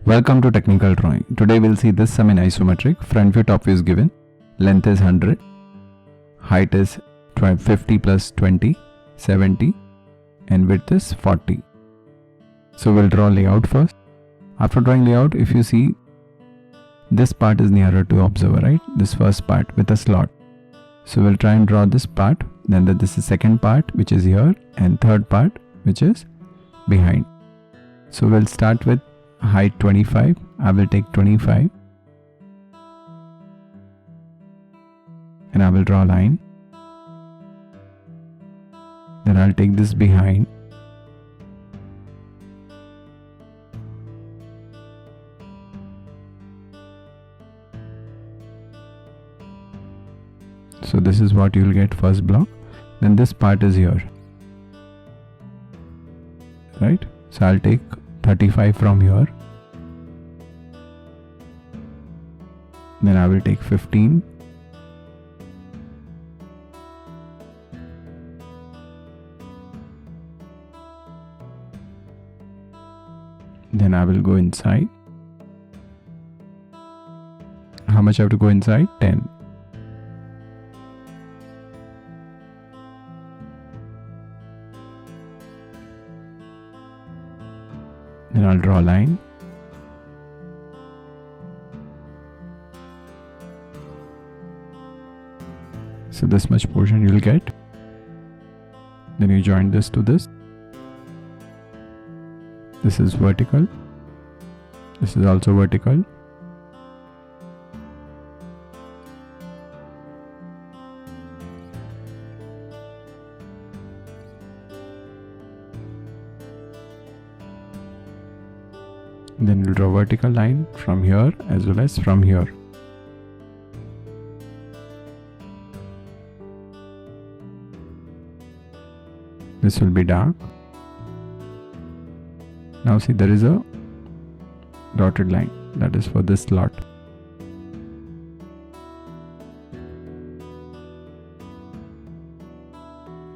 Welcome to Technical Drawing. Today we'll see this sum in isometric. Front view, top view is given. Length is 100. Height is 50 plus 20, 70. And width is 40. So we'll draw layout first. After drawing layout, if you see, this part is nearer to observer, right? This first part with a slot. So we'll try and draw this part. Then this is second part, which is here, and third part, which is behind. So we'll start with height 25. I will take 25 and I will draw a line. Then I'll take this behind. So this is what you will get first block. Then this part is here, right? So I'll take 35 from here. Then I will take 15. Then I will go inside. How much I have to go inside? 10. Then I'll draw a line. So this much portion you'll get. Then you join this to this. This is vertical. This is also vertical. Then we'll draw a vertical line from here as well as from here. This will be dark. Now see, there is a dotted line that is for this slot.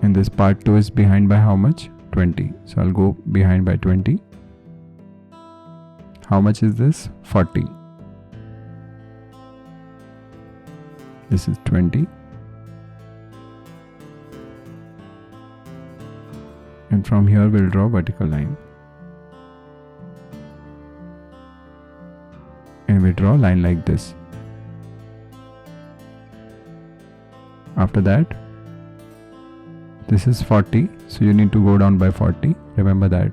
And this part 2 is behind by how much? 20. So I'll go behind by 20. How much is this? 40. This is 20. And from here we'll draw vertical line. And we draw a line like this. After that, this is 40. So you need to go down by 40. Remember that.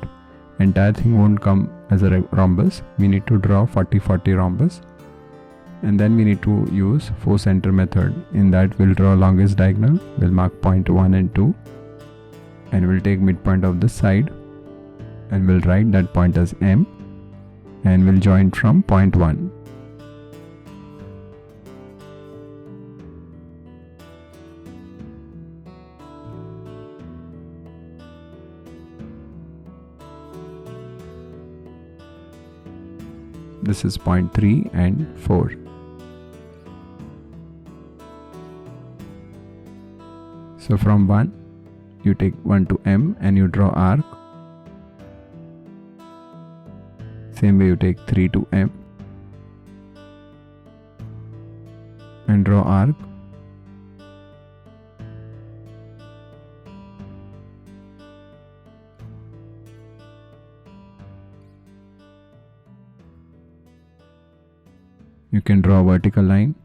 Entire thing won't come as a rhombus. We need to draw 40-40 rhombus. And then we need to use 4 center method. In that we'll draw longest diagonal. We'll mark point 1 and 2. And we'll take midpoint of this side. And we'll write that point as M. And we'll join from point 1. This is point 3 and 4. So from 1, you take 1 to M and you draw arc. Same way you take 3 to M and draw arc. You can draw a vertical line.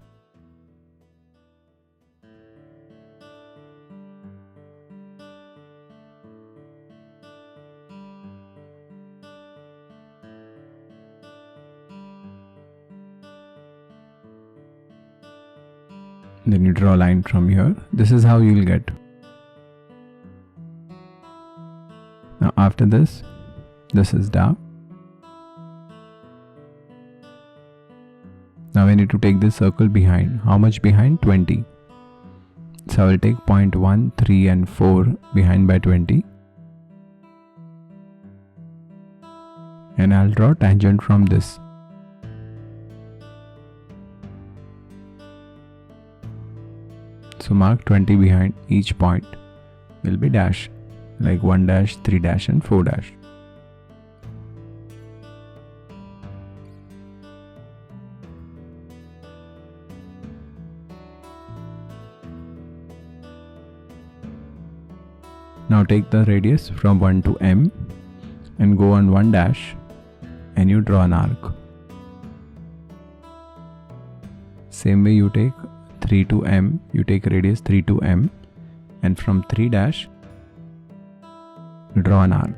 Then you draw a line from here. This is how you will get. Now after this is dark. Now we need to take this circle behind. How much behind? 20. So I will take point 1, 3 and 4 behind by 20. And I'll draw tangent from this. So mark 20 behind each point will be dash, like 1 dash, 3 dash and 4 dash. Now take the radius from 1 to M and go on 1 dash and you draw an arc. Same way you take 3 to M, you take radius 3 to M and from 3 dash you draw an arc.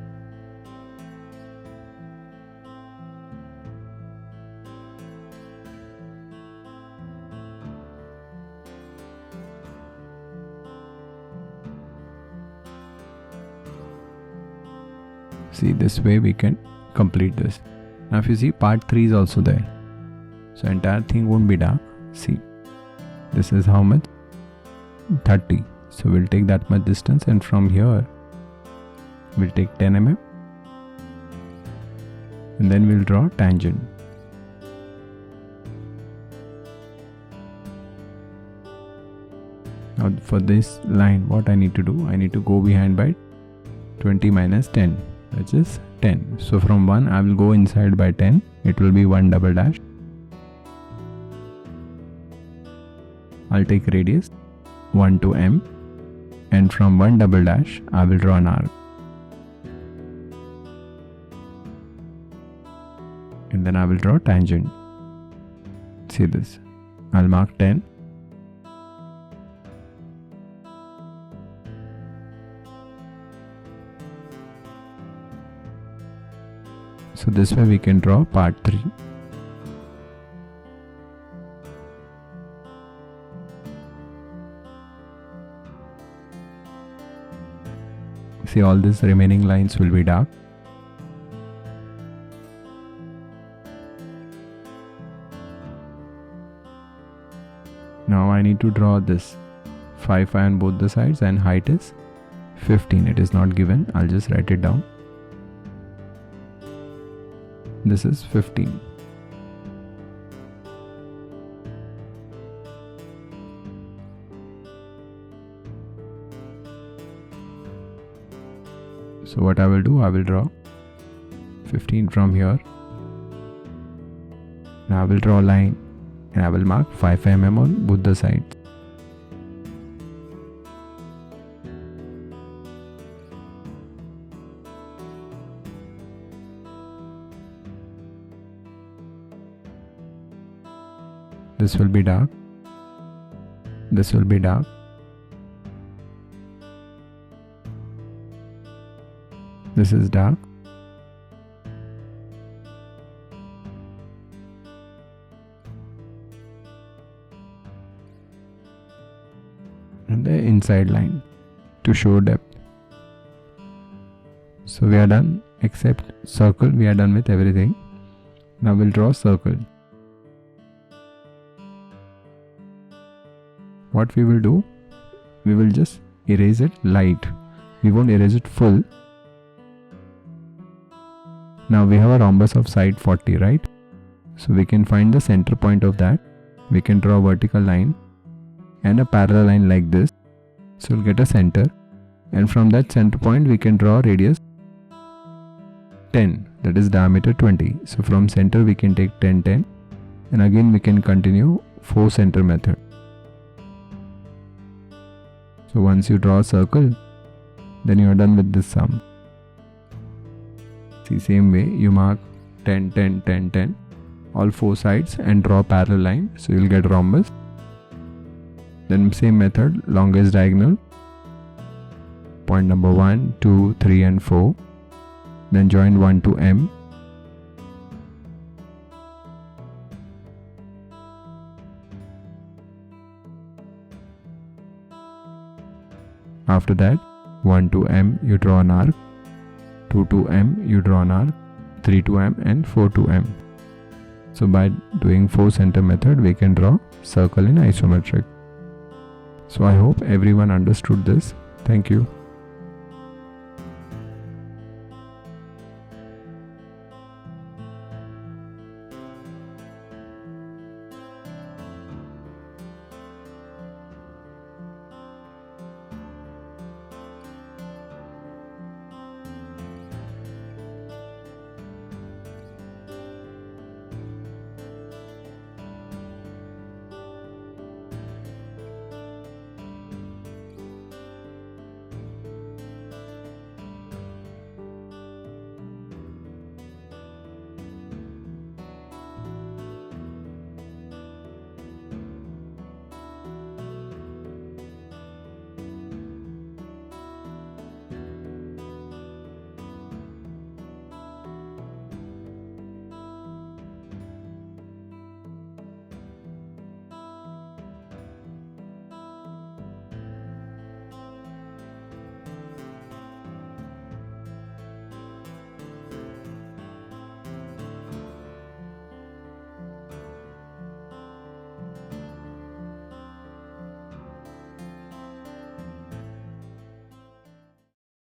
See, this way we can complete this. Now if you see, part 3 is also there. So entire thing won't be dark. See, this is how much? 30. So we'll take that much distance and from here we'll take 10 mm and then we'll draw tangent. Now for this line, what I need to do? I need to go behind by 20 minus 10, which is 10. So from 1 I will go inside by 10. It will be 1 double dash. I'll take radius 1 to M and from 1 double dash I will draw an arc. And then I will draw tangent. See this. I'll mark 10. So this way we can draw part 3. See, all these remaining lines will be dark. Now I need to draw this 5 on both the sides and height is 15. It is not given. I'll just write it down. This is 15. So what I will do, I will draw 15 from here. Now I will draw a line and I will mark 5 mm on both the sides. This will be dark. This will be dark. This is dark. And the inside line to show depth. So we are done, except circle. We are done with everything. Now we'll draw circle. What we will do, we will just erase it light. We won't erase it full. Now we have a rhombus of side 40, right? So we can find the center point of that. We can draw a vertical line and a parallel line like this. So we'll get a center, and from that center point we can draw radius 10, that is diameter 20. So from center we can take 10, 10, and again we can continue 4 center method. So once you draw a circle, then you are done with this sum. See, same way you mark 10, 10, 10, 10, all 4 sides and draw a parallel line. So you will get rhombus. Then same method, longest diagonal, point number 1, 2, 3 and 4. Then join 1 to M. After that, 1 to M you draw an arc, 2 to M you draw an arc, 3 to M and 4 to M. So by doing 4 center method we can draw circle in isometric. So I hope everyone understood this. Thank you.